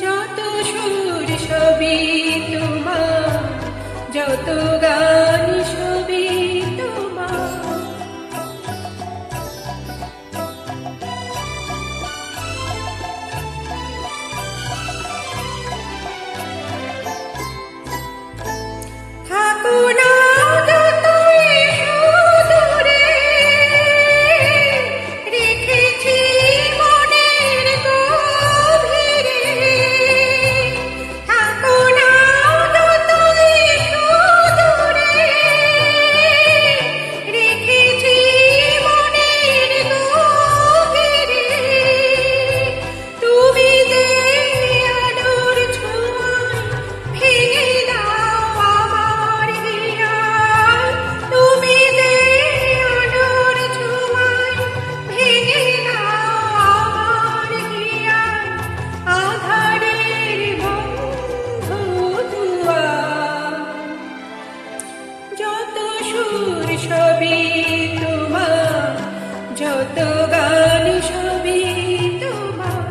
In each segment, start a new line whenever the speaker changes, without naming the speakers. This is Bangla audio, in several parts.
যত সুর সবই তোমার, যত গান সবই তোমার। থাকো না যতই সুদূরে, রেখেছি মনের গভীরে। থাকো না যতই সুদূরে, রেখেছি মনের গভীরে। তুমি যে আলোর ছোঁয়ায় ভেঙে দাও আমার হিয়ার। তুমি যে আলোর ছোঁয়ায় ভেঙে দাও আমার হিয়ার। আঁধারের বন্ধ দুয়ার, যত সুর সবই তোমার, যত গান সবই তোমার।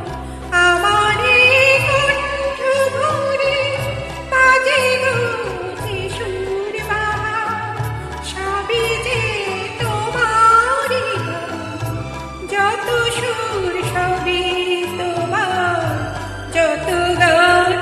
আমার এই কণ্ঠ ভরে বাজে গো যে সুর বাহার, সবই যে তোমারই গান। যত সুর সবই তোমার, যত গান